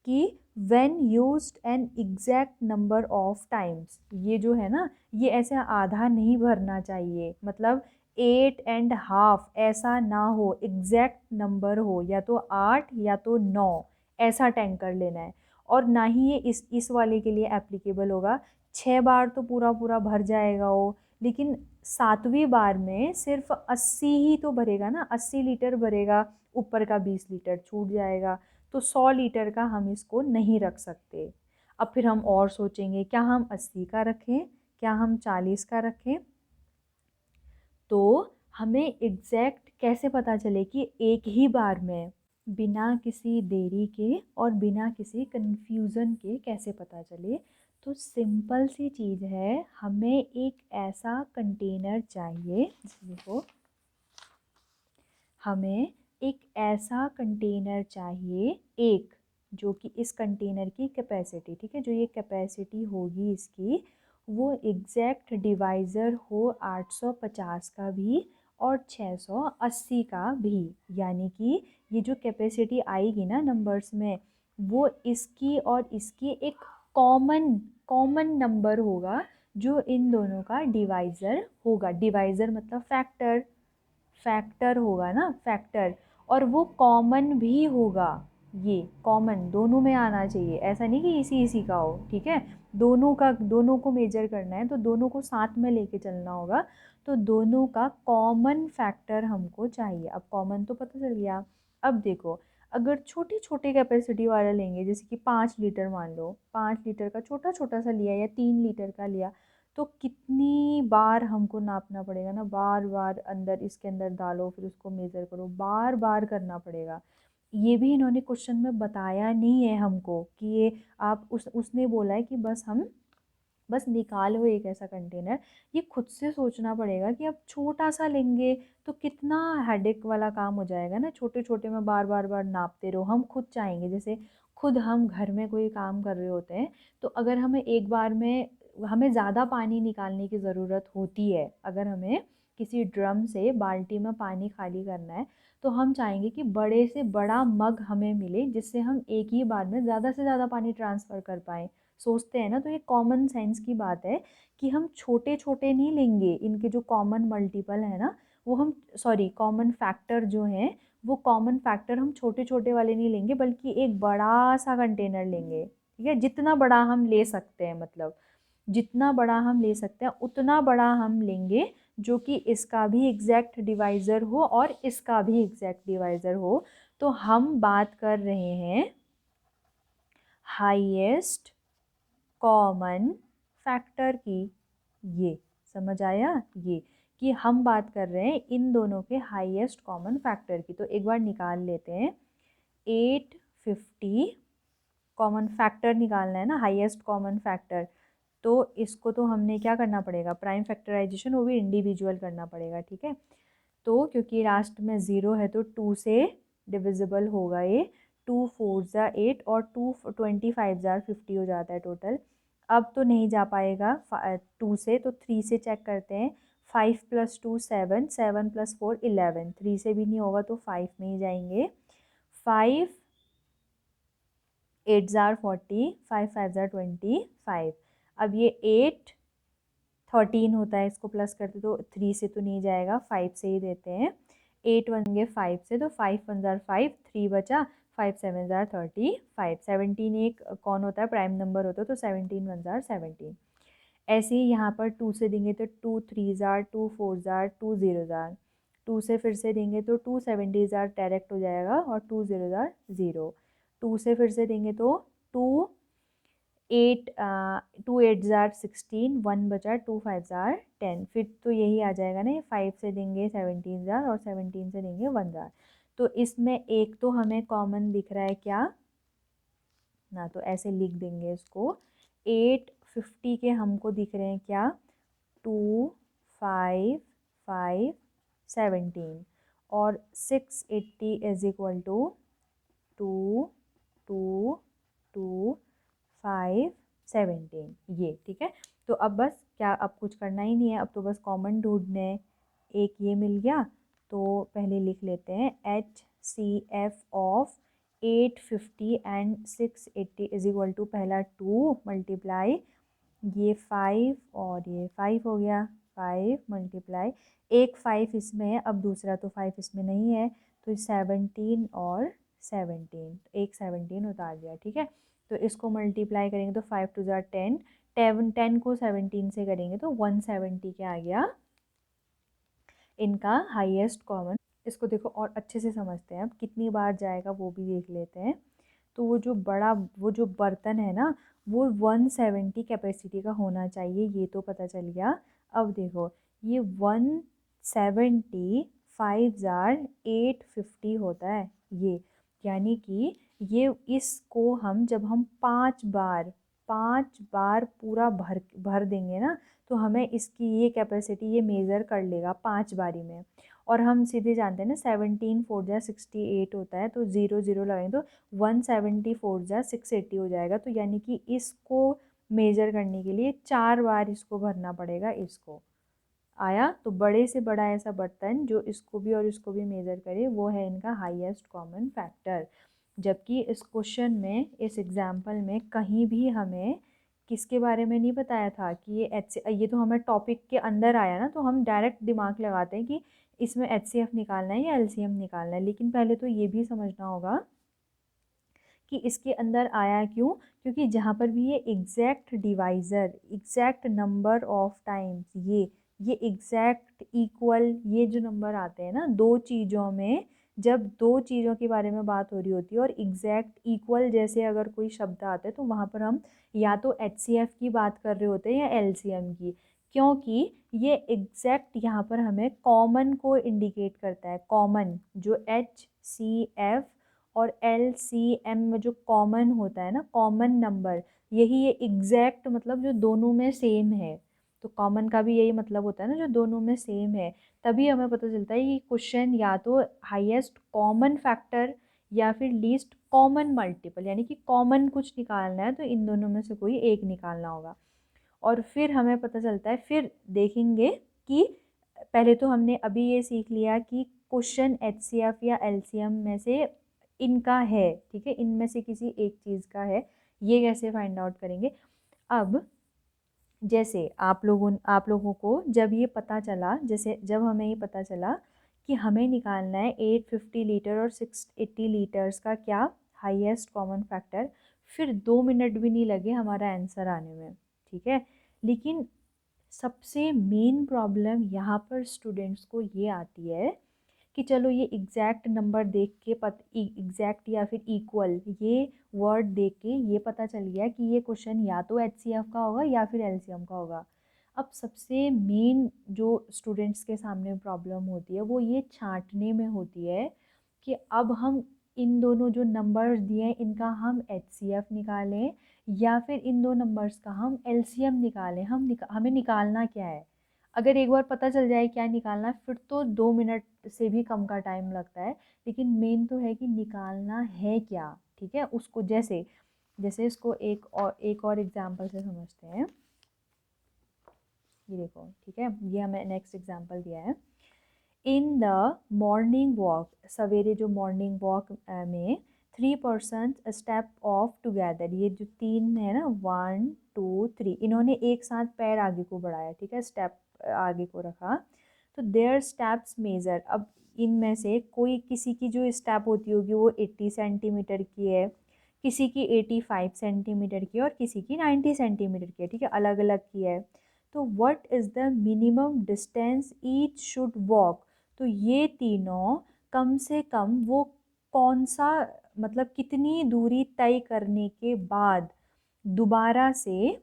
कि when used an exact number of times, ये जो है ना, ये ऐसे आधा नहीं भरना चाहिए, मतलब 8.5 ऐसा ना हो, एग्जैक्ट नंबर हो, या तो 8 या तो 9, ऐसा टैंकर लेना है। और ना ही ये इस वाले के लिए एप्लीकेबल होगा, 6 बार तो पूरा पूरा भर जाएगा वो, लेकिन 7वीं बार में सिर्फ 80 ही तो भरेगा ना, 80 लीटर भरेगा, ऊपर का 20 लीटर छूट जाएगा। तो 100 लीटर का हम इसको नहीं रख सकते। अब फिर हम और सोचेंगे, क्या हम 80 का रखें, क्या हम 40 का रखें। तो हमें एग्जैक्ट कैसे पता चले कि एक ही बार में, बिना किसी देरी के और बिना किसी कन्फ्यूज़न के कैसे पता चले। तो सिंपल सी चीज़ है, हमें एक ऐसा कंटेनर चाहिए, देखो, हमें एक ऐसा कंटेनर चाहिए, एक, जो कि इस कंटेनर की कैपेसिटी, ठीक है, जो ये कैपेसिटी होगी इसकी, वो एग्जैक्ट डिवाइज़र हो 850 का भी और 680 का भी। यानी कि ये जो कैपेसिटी आएगी ना नंबर्स में, वो इसकी और इसकी एक कॉमन कॉमन नंबर होगा जो इन दोनों का डिवाइज़र होगा। डिवाइज़र मतलब फैक्टर, फैक्टर होगा ना, फैक्टर। और वो कॉमन भी होगा, ये कॉमन दोनों में आना चाहिए, ऐसा नहीं कि इसी इसी का हो, ठीक है। दोनों का, दोनों को मेजर करना है तो दोनों को साथ में लेके चलना होगा। तो दोनों का कॉमन फैक्टर हमको चाहिए। अब कॉमन तो पता चल गया। अब देखो, अगर छोटे छोटे कैपेसिटी वाला लेंगे, जैसे कि 5 लीटर, मान लो 5 लीटर का छोटा छोटा सा लिया या 3 लीटर का लिया, तो कितनी बार हमको नापना पड़ेगा ना, बार बार अंदर इसके अंदर डालो, फिर उसको मेज़र करो, बार बार करना पड़ेगा। ये भी इन्होंने क्वेश्चन में बताया नहीं है हमको कि ये आप उसने बोला है कि बस हम बस निकालो एक ऐसा कंटेनर। ये खुद से सोचना पड़ेगा कि अब छोटा सा लेंगे तो कितना हेडेक वाला काम हो जाएगा ना, छोटे छोटे में बार बार बार नापते रहो। हम खुद चाहेंगे, जैसे खुद हम घर में कोई काम कर रहे होते हैं, तो अगर हमें एक बार में हमें ज़्यादा पानी निकालने की ज़रूरत होती है, अगर हमें किसी ड्रम से बाल्टी में पानी खाली करना है, तो हम चाहेंगे कि बड़े से बड़ा मग हमें मिले जिससे हम एक ही बार में ज़्यादा से ज़्यादा पानी ट्रांसफ़र कर पाएँ। सोचते हैं ना, तो ये कॉमन सेंस की बात है कि हम छोटे छोटे नहीं लेंगे, इनके जो कॉमन मल्टीपल है ना, वो हम, सॉरी, कॉमन फैक्टर जो हैं, वो कॉमन फैक्टर हम छोटे छोटे वाले नहीं लेंगे, बल्कि एक बड़ा सा कंटेनर लेंगे, ठीक है। जितना बड़ा हम ले सकते हैं, मतलब जितना बड़ा हम ले सकते हैं उतना बड़ा हम लेंगे, जो कि इसका भी एग्जैक्ट डिवाइज़र हो और इसका भी एग्जैक्ट डिवाइज़र हो। तो हम बात कर रहे हैं हाईएस्ट कॉमन फैक्टर की। ये समझ आया, ये कि हम बात कर रहे हैं इन दोनों के हाईएस्ट कॉमन फैक्टर की। तो एक बार निकाल लेते हैं। 850 कॉमन फैक्टर निकालना है ना, हाईएस्ट कॉमन फैक्टर। तो इसको तो हमने क्या करना पड़ेगा, प्राइम फैक्टराइजेशन, वो भी इंडिविजुअल करना पड़ेगा, ठीक है। तो क्योंकि लास्ट में ज़ीरो है तो 2 से डिविजिबल होगा ये। 2 4 ज़ा 8 और 2 25 ज़ा 50 हो जाता है टोटल। अब तो नहीं जा पाएगा 2 से, तो 3 से चेक करते हैं। 5 + 2 7, 7 + 4 11, 3 से भी नहीं होगा तो 5 में ही जाएंगे। 5 8 ज़ार 40, 5 5 ज़ार 25। अब ये 8 13 होता है, इसको प्लस करते तो 3 से तो नहीं जाएगा, 5 से ही देते हैं। 8 बनेंगे 5 से, तो 5 1 ज़ार 5, 3 बचा, 5 7 ज़ार 35। 17 एक कौन होता है, प्राइम नंबर होता है, तो 17 1 ज़ार 17। ऐसे ही यहाँ पर 2 से देंगे तो 2 3 ज़ार, 2 4 ज़ार, 2 0 ज़ार। 2 से फिर से देंगे तो 2 70 ज़ार डायरेक्ट हो जाएगा और 2 0 ज़ार 0। 2 से फिर से देंगे तो 2 8 2 8 ज़ार 16, 1 बचा, 2 5 ज़ार 10। फिर तो यही आ जाएगा ना, 5 से देंगे 17 ज़ार और 17 से देंगे 1 ज़ार। तो इसमें एक तो हमें कॉमन दिख रहा है क्या ना, तो ऐसे लिख देंगे इसको। 850 के हमको दिख रहे हैं क्या, 2 5 5 17। और 680 इज इक्वल टू 2 2 2 5 17, ये ठीक है। तो अब बस क्या, अब कुछ करना ही नहीं है, अब तो बस कॉमन ढूंढने हैं। एक ये मिल गया, तो पहले लिख लेते हैं HCF of 850 and 680 is equal to, पहला 2 मल्टीप्लाई ये 5 और ये 5 हो गया, 5 मल्टीप्लाई एक 5 इसमें है, अब दूसरा तो 5 इसमें नहीं है, तो 17 और 17, एक 17 उतार दिया, ठीक है। तो इसको मल्टीप्लाई करेंगे तो 5 2 ज़ार 10, 10 को 17 से करेंगे तो 170 क्या आ गया इनका हाईएस्ट कॉमन। इसको देखो और अच्छे से समझते हैं, अब कितनी बार जाएगा वो भी देख लेते हैं। तो वो जो बड़ा, वो जो बर्तन है ना, वो 170 कैपेसिटी का होना चाहिए, ये तो पता चल गया। अब देखो, ये 170 5 ज़ार 850 होता है ये, यानी कि ये, इसको हम जब हम 5 बार पूरा भर भर देंगे ना, तो हमें इसकी ये कैपेसिटी ये मेज़र कर लेगा 5 बारी में। और हम सीधे जानते हैं ना, 17 4 ज़ार 68 होता है, तो 0 0 लगाएंगे तो 170 4 ज़ार 680 हो जाएगा। तो यानी कि इसको मेज़र करने के लिए 4 बार इसको भरना पड़ेगा इसको। आया? तो बड़े से बड़ा ऐसा बर्तन जो इसको भी और इसको भी मेज़र करे वो है इनका हाईएस्ट कॉमन फैक्टर। जबकि इस क्वेश्चन में, इस एग्जाम्पल में कहीं भी हमें किसके बारे में नहीं बताया था कि ये तो हमें टॉपिक के अंदर आया ना, तो हम डायरेक्ट दिमाग लगाते हैं कि इसमें HCF निकालना है या LCM निकालना है। लेकिन पहले तो ये भी समझना होगा कि इसके अंदर आया क्यों, क्योंकि जहाँ पर भी ये exact divisor, exact number of times, ये एग्जैक्ट इक्वल, ये जो नंबर आते हैं ना दो चीज़ों में, जब दो चीज़ों के बारे में बात हो रही होती है और एग्जैक्ट इक्वल जैसे अगर कोई शब्द आता है तो वहाँ पर हम या तो HCF की बात कर रहे होते हैं या LCM की, क्योंकि ये एग्जैक्ट यहाँ पर हमें कॉमन को इंडिकेट करता है। कॉमन जो HCF और LCM में जो कॉमन होता है ना, कॉमन नंबर, यही ये एग्जैक्ट मतलब जो दोनों में सेम है। तो कॉमन का भी यही मतलब होता है ना, जो दोनों में सेम है। तभी हमें पता चलता है कि क्वेश्चन या तो हाईएस्ट कॉमन फैक्टर या फिर लीस्ट कॉमन मल्टीपल, यानी कि कॉमन कुछ निकालना है तो इन दोनों में से कोई एक निकालना होगा। और फिर हमें पता चलता है, फिर देखेंगे कि पहले तो हमने अभी ये सीख लिया कि क्वेश्चन HCF या LCM में से इनका है, ठीक है, इनमें से किसी एक चीज़ का है, ये कैसे फाइंड आउट करेंगे। अब जैसे आप लोगों को जब ये पता चला, जैसे जब हमें ये पता चला कि हमें निकालना है 850 लीटर और 680 लीटर्स का क्या हाईएस्ट कॉमन फैक्टर, फिर 2 मिनट भी नहीं लगे हमारा आंसर आने में, ठीक है। लेकिन सबसे मेन प्रॉब्लम यहाँ पर स्टूडेंट्स को ये आती है कि चलो ये एग्जैक्ट नंबर देख के एग्जैक्ट या फिर इक्वल ये वर्ड देख के ये पता चल गया कि ये क्वेश्चन या तो HCF का होगा या फिर LCM का होगा। अब सबसे मेन जो स्टूडेंट्स के सामने प्रॉब्लम होती है वो ये छांटने में होती है कि अब हम इन दोनों जो नंबर्स दिए हैं इनका हम HCF निकालें या फिर इन दो नंबर्स का हम LCM निकालें। हमें निकालना क्या है। अगर एक बार पता चल जाए क्या निकालना है फिर तो 2 मिनट से भी कम का टाइम लगता है, लेकिन मेन तो है कि निकालना है क्या, ठीक है। उसको जैसे जैसे इसको एक और एग्जांपल से समझते हैं। ये देखो, ठीक है, ये हमें नेक्स्ट एग्जांपल दिया है। इन द मॉर्निंग वॉक, सवेरे जो मॉर्निंग वॉक में 3 पर्सन स्टेप ऑफ टुगेदर, ये जो तीन है ना 1 2 3, इन्होंने एक साथ पैर आगे को बढ़ाया, ठीक है, स्टेप आगे को रखा। तो देयर स्टेप्स मेजर, अब इनमें से कोई किसी की जो स्टेप होती होगी वो 80 सेंटीमीटर की है, किसी की 85 सेंटीमीटर की और किसी की 90 सेंटीमीटर की है, ठीक है, अलग अलग की है। तो what is the minimum distance each should walk, तो ये तीनों कम से कम वो कौन सा, मतलब कितनी दूरी तय करने के बाद दोबारा से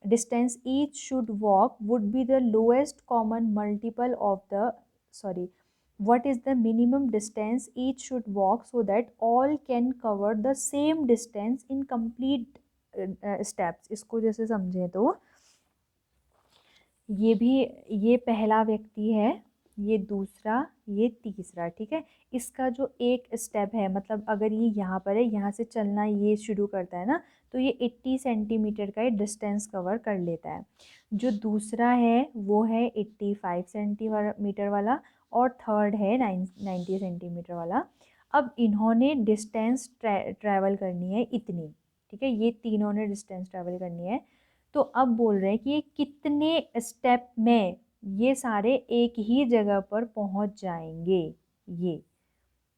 distance each should walk would be the lowest common multiple of the, sorry, what is the minimum distance each should walk so that all can cover the same distance in complete steps। इसको जैसे समझें तो ये भी, ये पहला व्यक्ति है, ये दूसरा, ये तीसरा, ठीक है। इसका जो एक स्टेप है, मतलब अगर ये यहाँ पर है, यहाँ से चलना ये शुरू करता है ना, तो ये 80 सेंटीमीटर का डिस्टेंस कवर कर लेता है। जो दूसरा है वो है 85 सेंटीमीटर वाला और थर्ड है 90 सेंटीमीटर वाला। अब इन्होंने डिस्टेंस ट्रैवल करनी है इतनी, ठीक है, ये तीनों ने डिस्टेंस ट्रैवल करनी है। तो अब बोल रहे हैं कि ये कितने स्टेप में ये सारे एक ही जगह पर पहुंच जाएंगे। ये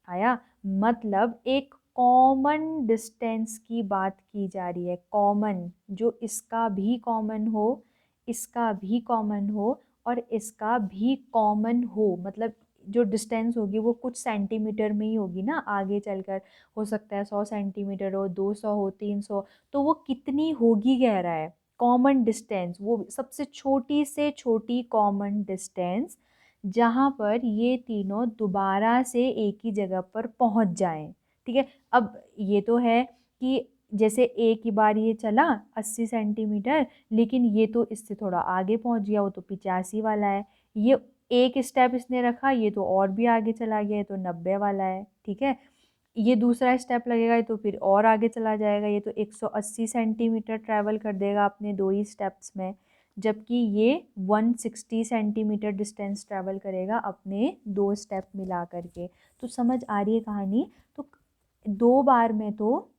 आया, मतलब एक कॉमन डिस्टेंस की बात की जा रही है, कॉमन, जो इसका भी कॉमन हो, इसका भी कॉमन हो और इसका भी कॉमन हो। मतलब जो डिस्टेंस होगी वो कुछ सेंटीमीटर में ही होगी ना, आगे चलकर हो सकता है 100 सेंटीमीटर हो, 200 हो, 300, तो वो कितनी होगी कह रहा है, कॉमन डिस्टेंस, वो सबसे छोटी से छोटी कॉमन डिस्टेंस जहाँ पर ये तीनों दोबारा से एक ही जगह पर पहुँच जाएं, ठीक है। अब ये तो है कि जैसे एक ही बार ये चला 80 सेंटीमीटर, लेकिन ये तो इससे थोड़ा आगे पहुँच गया, वो तो 85 वाला है। ये एक स्टेप इसने रखा, ये तो और भी आगे चला गया, ये तो 90 वाला है, ठीक है। ये दूसरा स्टेप लगेगा तो फिर और आगे चला जाएगा, ये तो 180 सेंटीमीटर ट्रैवल कर देगा अपने 2 ही स्टेप्स में, जबकि ये 160 सेंटीमीटर डिस्टेंस ट्रैवल करेगा अपने 2 स्टेप मिला करके। तो समझ आ रही है कहानी? तो 2 बार में तो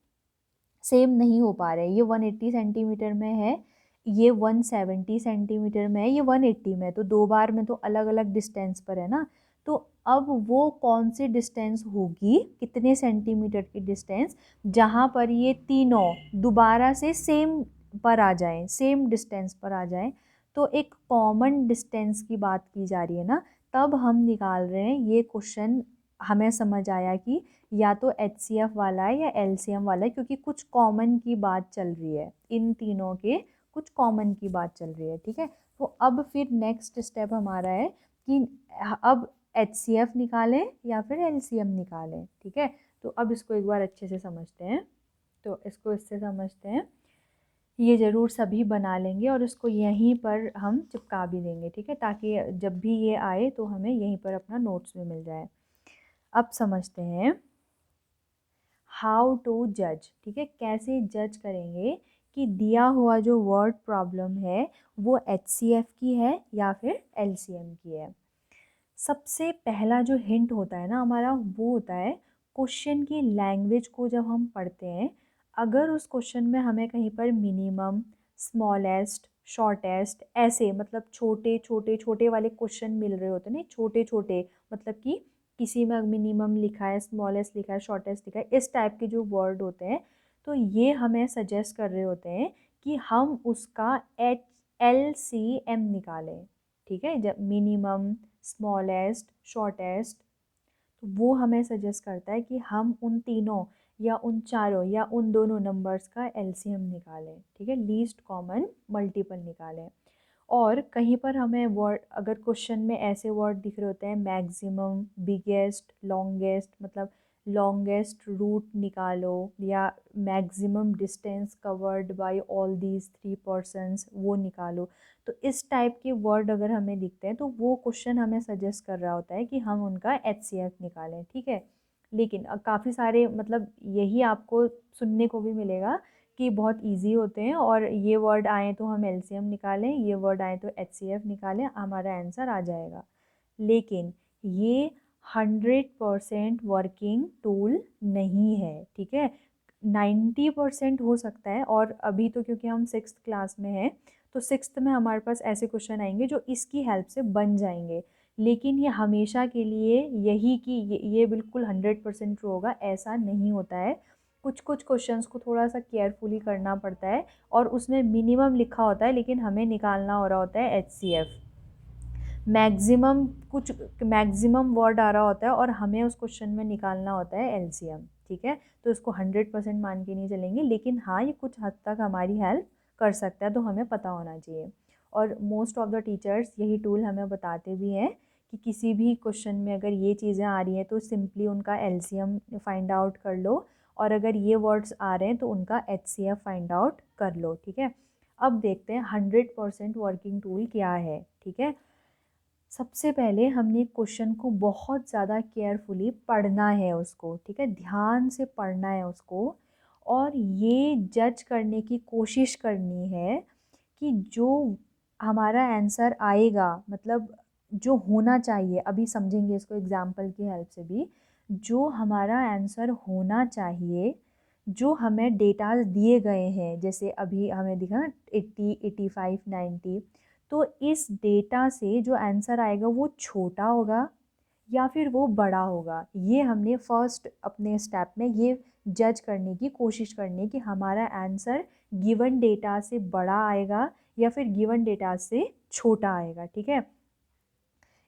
सेम नहीं हो पा रहे, ये 180 सेंटीमीटर में है, ये 170 सेंटीमीटर में है, ये 180 में है, तो 2 बार में तो अलग अलग डिस्टेंस पर है ना। तो अब वो कौन सी डिस्टेंस होगी, कितने सेंटीमीटर की डिस्टेंस, जहाँ पर ये तीनों दोबारा से सेम पर आ जाएं, सेम डिस्टेंस पर आ जाएं। तो एक कॉमन डिस्टेंस की बात की जा रही है ना, तब हम निकाल रहे हैं ये क्वेश्चन। हमें समझ आया कि या तो HCF वाला है या LCM वाला है, क्योंकि कुछ कॉमन की बात चल रही है, इन तीनों के कुछ कॉमन की बात चल रही है, ठीक है। तो अब फिर नेक्स्ट स्टेप हमारा है कि अब HCF निकालें या फिर LCM निकालें, ठीक है। तो अब इसको एक बार अच्छे से समझते हैं। तो इसको इससे समझते हैं, ये ज़रूर सभी बना लेंगे और इसको यहीं पर हम चिपका भी देंगे, ठीक है, ताकि जब भी ये आए तो हमें यहीं पर अपना नोट्स भी मिल जाए। अब समझते हैं हाउ टू जज, ठीक है, कैसे जज करेंगे कि दिया हुआ जो वर्ड प्रॉब्लम है वो HCF की है या फिर LCM की है। सबसे पहला जो हिंट होता है ना हमारा, वो होता है क्वेश्चन की लैंग्वेज को जब हम पढ़ते हैं, अगर उस क्वेश्चन में हमें कहीं पर मिनिमम, स्मॉलेस्ट, शॉर्टेस्ट, ऐसे मतलब छोटे छोटे छोटे वाले क्वेश्चन मिल रहे होते हैं ना, छोटे छोटे, मतलब कि किसी में मिनिमम लिखा है, स्मॉलेस्ट लिखा है, शॉर्टेस्ट लिखा है, इस टाइप के जो वर्ड होते हैं, तो ये हमें सजेस्ट कर रहे होते हैं कि हम उसका LCM निकालें, ठीक है। जब मिनिमम, स्मॉलेस्ट, शॉर्टेस्ट, तो वो हमें सजेस्ट करता है कि हम उन तीनों या उन चारों या उन दोनों नंबर्स का LCM निकालें, ठीक है, लीस्ट कॉमन मल्टीपल निकालें। और कहीं पर हमें वर्ड, अगर क्वेश्चन में ऐसे वर्ड दिख रहे होते हैं मैक्सिमम, बिगेस्ट, लॉन्गेस्ट, मतलब लॉन्गेस्ट रूट निकालो, या maximum distance covered by all these 3 persons, वो निकालो। तो इस टाइप के वर्ड अगर हमें दिखते हैं तो वो क्वेश्चन हमें सजेस्ट कर रहा होता है कि हम उनका HCF निकालें, ठीक है। लेकिन काफ़ी सारे, मतलब यही आपको सुनने को भी मिलेगा कि बहुत इजी होते हैं, और ये वर्ड आए तो हम LCM निकालें, ये वर्ड आए तो HCF निकालें, हमारा आंसर आ जाएगा। लेकिन ये 100% वर्किंग टूल नहीं है, ठीक है। 90% हो सकता है, और अभी तो क्योंकि हम 6th क्लास में हैं, तो 6th में हमारे पास ऐसे क्वेश्चन आएंगे जो इसकी हेल्प से बन जाएंगे। लेकिन ये हमेशा के लिए यही कि ये बिल्कुल 100% ट्रू होगा, ऐसा नहीं होता है। कुछ कुछ क्वेश्चंस को थोड़ा सा केयरफुली करना पड़ता है, और उसमें मिनिमम लिखा होता है लेकिन हमें निकालना हो रहा होता है HCF। मैक्सिमम, कुछ मैक्सिमम वर्ड आ रहा होता है और हमें उस क्वेश्चन में निकालना होता है LCM, ठीक है। तो इसको 100% मान के नहीं चलेंगे, लेकिन हाँ ये कुछ हद तक हमारी हेल्प कर सकता है, तो हमें पता होना चाहिए। और मोस्ट ऑफ द टीचर्स यही टूल हमें बताते भी हैं कि किसी भी क्वेश्चन में अगर ये चीज़ें आ रही हैं तो सिंपली उनका LCM फाइंड आउट कर लो, और अगर ये वर्ड्स आ रहे हैं तो उनका HCF फाइंड आउट कर लो, ठीक है। अब देखते हैं 100% वर्किंग टूल क्या है, ठीक है। सबसे पहले हमने क्वेश्चन को बहुत ज़्यादा केयरफुली पढ़ना है उसको, ठीक है, ध्यान से पढ़ना है उसको, और ये जज करने की कोशिश करनी है कि जो हमारा आंसर आएगा, मतलब जो होना चाहिए, अभी समझेंगे इसको एग्जाम्पल की हेल्प से भी, जो हमारा आंसर होना चाहिए, जो हमें डेटा दिए गए हैं, जैसे अभी हमें दिखा ना 80, 85, 90, तो इस डेटा से जो आंसर आएगा वो छोटा होगा या फिर वो बड़ा होगा, ये हमने फर्स्ट अपने स्टेप में ये जज करने की कोशिश करनी है कि हमारा आंसर गिवन डेटा से बड़ा आएगा या फिर गिवन डेटा से छोटा आएगा, ठीक है।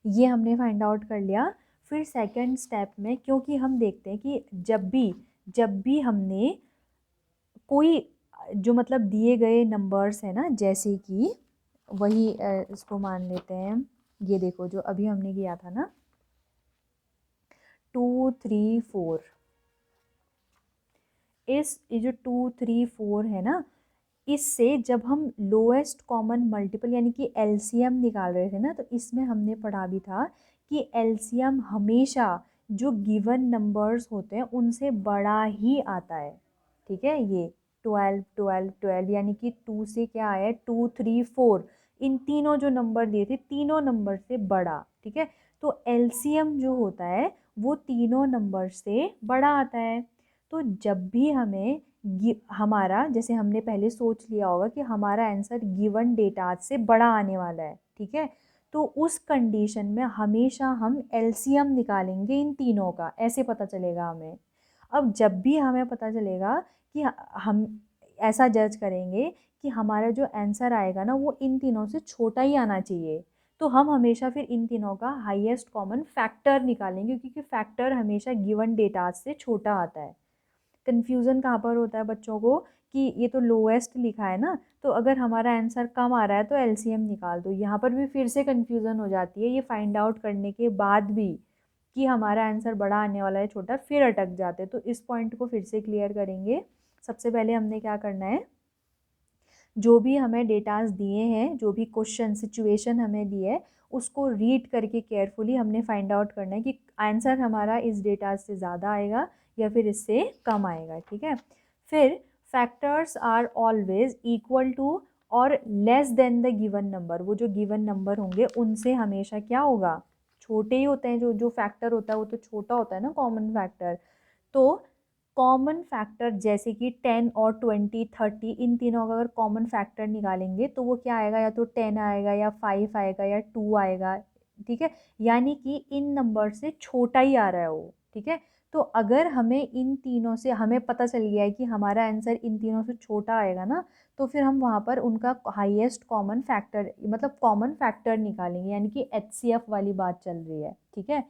ये हमने फाइंड आउट कर लिया। फिर सेकंड स्टेप में, क्योंकि हम देखते हैं कि जब भी हमने कोई जो मतलब दिए गए नंबर्स है ना, जैसे कि वही इसको मान लेते हैं, ये देखो जो अभी हमने किया था ना 2, 3, 4, ये जो 2, 3, 4 है ना, इससे जब हम लोएस्ट कॉमन मल्टीपल यानी कि LCM निकाल रहे थे ना, तो इसमें हमने पढ़ा भी था कि LCM हमेशा जो गिवन नंबर्स होते हैं उनसे बड़ा ही आता है। ठीक है, ये 12 12 12 यानी कि 2 से क्या आया है, 2 3 4, इन तीनों जो नंबर दिए थे तीनों नंबर से बड़ा। ठीक है, तो एलसीएम जो होता है वो तीनों नंबर से बड़ा आता है। तो जब भी हमें हमारा, जैसे हमने पहले सोच लिया होगा कि हमारा आंसर गिवन डेटा से बड़ा आने वाला है, ठीक है, तो उस कंडीशन में हमेशा हम एलसीएम निकालेंगे इन तीनों का, ऐसे पता चलेगा हमें। अब जब भी हमें पता चलेगा कि हम ऐसा जज करेंगे कि हमारा जो आंसर आएगा ना वो इन तीनों से छोटा ही आना चाहिए, तो हम हमेशा फिर इन तीनों का हाईएस्ट कॉमन फैक्टर निकालेंगे, क्योंकि फैक्टर हमेशा गिवन डेटा से छोटा आता है। कन्फ्यूज़न कहाँ पर होता है बच्चों को कि ये तो लोएस्ट लिखा है ना, तो अगर हमारा आंसर कम आ रहा है तो एलसीएम निकाल दो। यहाँ पर भी फिर से कन्फ्यूज़न हो जाती है, ये फाइंड आउट करने के बाद भी कि हमारा आंसर बड़ा आने वाला है छोटा, फिर अटक जाते। तो इस पॉइंट को फिर से क्लियर करेंगे। सबसे पहले हमने क्या करना है, जो भी हमें डेटाज दिए हैं, जो भी क्वेश्चन सिचुएशन हमें दी है, उसको रीड करके केयरफुली हमने फाइंड आउट करना है कि आंसर हमारा इस डेटा से ज़्यादा आएगा या फिर इससे कम आएगा। ठीक है, फिर factors are always equal to और less than the given number. वो जो गिवन नंबर होंगे उनसे हमेशा क्या होगा, छोटे ही होते हैं। जो फैक्टर होता है वो तो छोटा होता है ना, कॉमन फैक्टर। तो कॉमन फैक्टर जैसे कि 10 और 20 30, इन तीनों का अगर कॉमन फैक्टर निकालेंगे तो वो क्या आएगा, या तो 10 आएगा या 5 आएगा या 2 आएगा। ठीक है, यानी कि इन नंबर से छोटा ही आ रहा है वो। ठीक है, तो अगर हमें इन तीनों से, हमें पता चल गया है कि हमारा आंसर इन तीनों से छोटा आएगा ना, तो फिर हम वहाँ पर उनका हाईएस्ट कॉमन फैक्टर, मतलब कॉमन फैक्टर निकालेंगे, यानी कि एचसीएफ वाली बात चल रही है। ठीक है,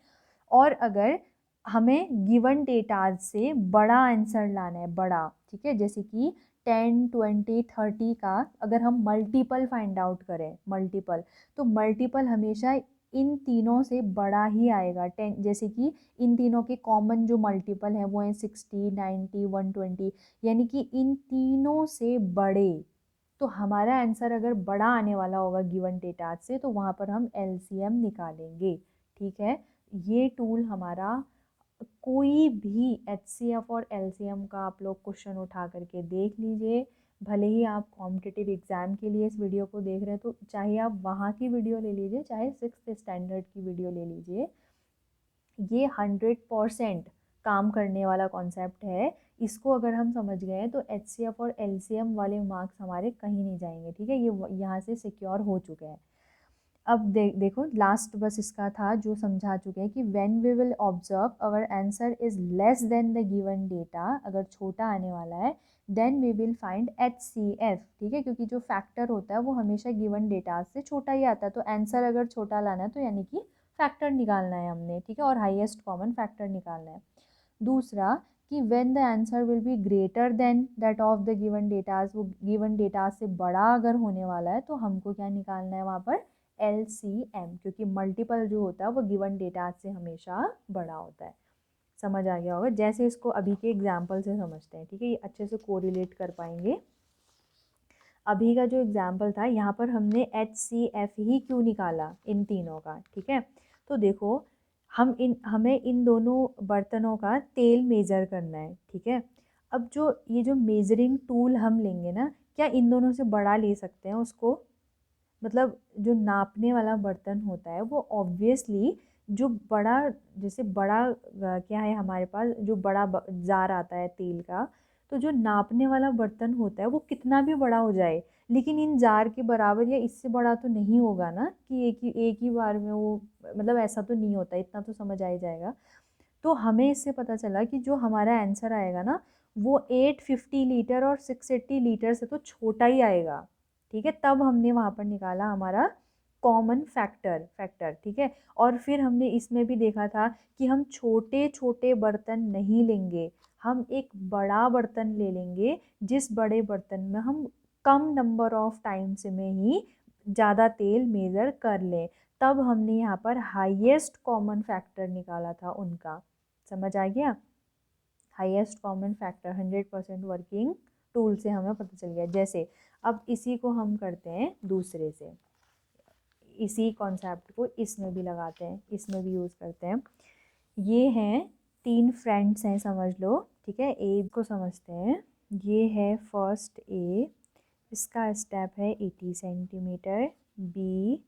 और अगर हमें गिवन डेटा से बड़ा आंसर लाना है, बड़ा, ठीक है, जैसे कि 10 20 30 का अगर हम मल्टीपल फाइंड आउट करें, मल्टीपल, तो मल्टीपल हमेशा इन तीनों से बड़ा ही आएगा। 10 जैसे कि इन तीनों के कॉमन जो मल्टीपल हैं वो हैं 60 90 120, यानी कि इन तीनों से बड़े। तो हमारा आंसर अगर बड़ा आने वाला होगा गिवन डेटा से, तो वहाँ पर हम एलसीएम निकालेंगे। ठीक है, ये टूल हमारा, कोई भी एचसीएफ और एलसीएम का आप लोग क्वेश्चन उठा करके देख लीजिए। भले ही आप कॉम्पिटिटिव एग्ज़ाम के लिए इस वीडियो को देख रहे हैं, तो चाहे आप वहाँ की वीडियो ले लीजिए, चाहे 6th स्टैंडर्ड की वीडियो ले लीजिए, ये 100% काम करने वाला कॉन्सेप्ट है। इसको अगर हम समझ गए हैं तो एचसीएफ और एलसीएम वाले मार्क्स हमारे कहीं नहीं जाएंगे। ठीक है, ये यहाँ से सिक्योर हो चुके हैं। अब देखो लास्ट बस इसका था जो समझा चुके हैं कि when we will observe our answer is less than the given data, अगर छोटा आने वाला है, then we will find HCF. ठीक है, क्योंकि जो फैक्टर होता है वो हमेशा गिवन डेटा से छोटा ही आता है, तो आंसर अगर छोटा लाना है तो यानी कि फैक्टर निकालना है हमने। ठीक है, और हाईएस्ट कॉमन फैक्टर निकालना है। दूसरा कि when the answer will be greater than that of the given datas, वो गिवन डेटा से बड़ा अगर होने वाला है तो हमको क्या निकालना है वहाँ पर, एलसीएम, क्योंकि मल्टीपल जो होता है वो गिवन डेटा से हमेशा बड़ा होता है। समझ आ गया होगा, जैसे इसको अभी के एग्जाम्पल से समझते हैं। ठीक है, ये अच्छे से कोरिलेट कर पाएंगे। अभी का जो एग्जाम्पल था, यहाँ पर हमने एचसीएफ ही क्यों निकाला इन तीनों का। ठीक है, तो देखो हमें इन दोनों बर्तनों का तेल मेज़र करना है। ठीक है, अब ये जो मेजरिंग टूल हम लेंगे ना, क्या इन दोनों से बड़ा ले सकते हैं उसको, मतलब जो नापने वाला बर्तन होता है वो ऑब्वियसली जो बड़ा, जैसे बड़ा क्या है हमारे पास, जो बड़ा जार आता है तेल का, तो जो नापने वाला बर्तन होता है वो कितना भी बड़ा हो जाए, लेकिन इन जार के बराबर या इससे बड़ा तो नहीं होगा ना, कि एक ही बार में वो, मतलब ऐसा तो नहीं होता, इतना तो समझ आ ही जाएगा। तो हमें इससे पता चला कि जो हमारा आंसर आएगा ना वो 850 लीटर और 680 लीटर से तो छोटा ही आएगा। ठीक है, तब हमने वहाँ पर निकाला हमारा कॉमन फैक्टर। ठीक है, और फिर हमने इसमें भी देखा था कि हम छोटे छोटे बर्तन नहीं लेंगे, हम एक बड़ा बर्तन ले लेंगे, जिस बड़े बर्तन में हम कम नंबर ऑफ टाइम्स में ही ज़्यादा तेल मेज़र कर लें। तब हमने यहाँ पर हाईएस्ट कॉमन फैक्टर निकाला था उनका। समझ आ गया, highest common factor 100% working tool से हमें पता चल गया। जैसे अब इसी को हम करते हैं दूसरे से, इसी कॉन्सेप्ट को इसमें भी लगाते हैं, इसमें भी यूज़ करते हैं। ये हैं 3 फ्रेंड्स हैं समझ लो, ठीक है। ए को समझते हैं। ये है फर्स्ट ए, इसका स्टेप है 80 सेंटीमीटर, बी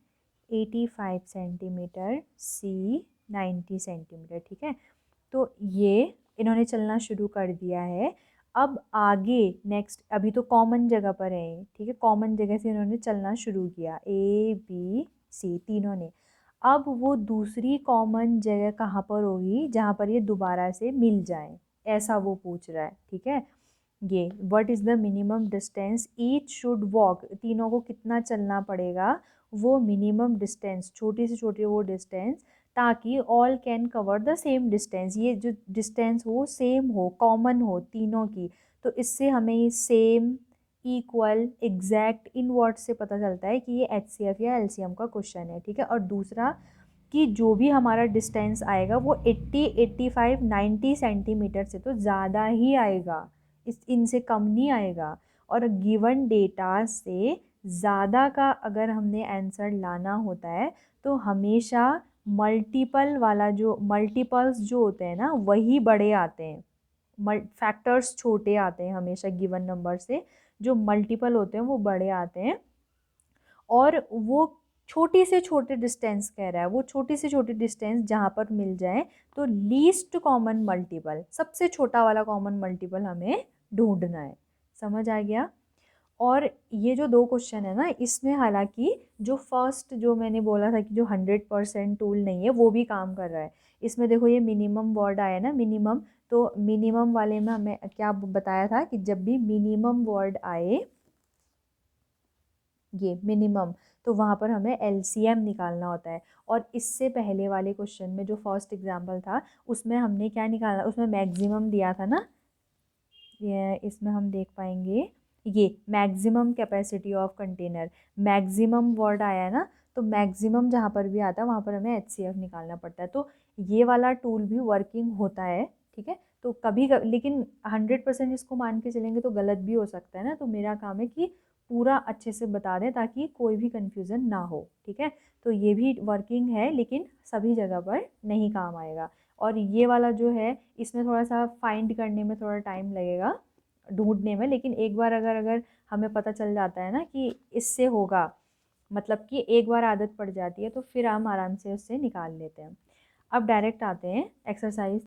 85 सेंटीमीटर, सी 90 सेंटीमीटर, ठीक है। तो ये इन्होंने चलना शुरू कर दिया है। अब आगे नेक्स्ट, अभी तो कॉमन जगह पर है, ठीक है, कॉमन जगह से इन्होंने चलना शुरू किया, ए बी सी तीनों ने। अब वो दूसरी कॉमन जगह कहाँ पर होगी जहाँ पर ये दोबारा से मिल जाए, ऐसा वो पूछ रहा है, ठीक है। ये what is the minimum distance each should walk, तीनों को कितना चलना पड़ेगा, वो मिनिमम डिस्टेंस, छोटी से छोटी वो डिस्टेंस, ताकि all can cover the same distance, ये जो डिस्टेंस हो सेम हो, कॉमन हो तीनों की। तो इससे हमें ये सेम, इक्वल, एग्जैक्ट, इन वर्ड्स से पता चलता है कि ये एचसीएफ या एलसीएम का क्वेश्चन है, ठीक है। और दूसरा कि जो भी हमारा डिस्टेंस आएगा वो 80, 85, 90 सेंटीमीटर से तो ज़्यादा ही आएगा, इनसे कम नहीं आएगा। और गिवन डेटा से ज़्यादा का अगर हमने आंसर लाना होता है तो हमेशा मल्टीपल वाला, जो मल्टीपल्स जो होते हैं ना वही बड़े आते हैं, फैक्टर्स छोटे आते हैं हमेशा गिवन नंबर से, जो मल्टीपल होते हैं वो बड़े आते हैं। और वो छोटी से छोटे डिस्टेंस कह रहा है, वो छोटी से छोटी डिस्टेंस जहाँ पर मिल जाए तो लीस्ट कॉमन मल्टीपल, सबसे छोटा वाला कॉमन मल्टीपल हमें ढूंढना है। समझ आ गया। और ये जो 2 क्वेश्चन है ना, इसमें हालांकि जो फर्स्ट जो मैंने बोला था कि जो 100% टूल नहीं है वो भी काम कर रहा है। इसमें देखो ये मिनिमम वर्ड आया ना, मिनिमम, तो मिनिमम वाले में हमें क्या बताया था कि जब भी मिनिमम वर्ड आए, ये मिनिमम, तो वहाँ पर हमें एलसीएम निकालना होता है। और इससे पहले वाले क्वेश्चन में जो फर्स्ट एग्जांपल था उसमें हमने क्या निकाला, उसमें मैक्सिमम दिया था ना, ये इसमें हम देख पाएंगे, ये maximum capacity of container, maximum word आया है ना, तो मैक्सिमम जहाँ पर भी आता है वहाँ पर हमें एचसीएफ निकालना पड़ता है। तो ये वाला टूल भी वर्किंग होता है, ठीक है। तो कभी लेकिन 100% इसको मान के चलेंगे तो गलत भी हो सकता है ना, तो मेरा काम है कि पूरा अच्छे से बता दें ताकि कोई भी कन्फ्यूज़न ना हो, ठीक है। तो ये भी वर्किंग है लेकिन सभी जगह पर नहीं काम आएगा। और ये वाला जो है इसमें थोड़ा सा फाइंड करने में थोड़ा टाइम लगेगा, ढूंढने में, लेकिन एक बार अगर अगर हमें पता चल जाता है ना कि इससे होगा, मतलब कि एक बार आदत पड़ जाती है तो फिर हम आराम से उससे निकाल लेते हैं। अब डायरेक्ट आते हैं एक्सरसाइज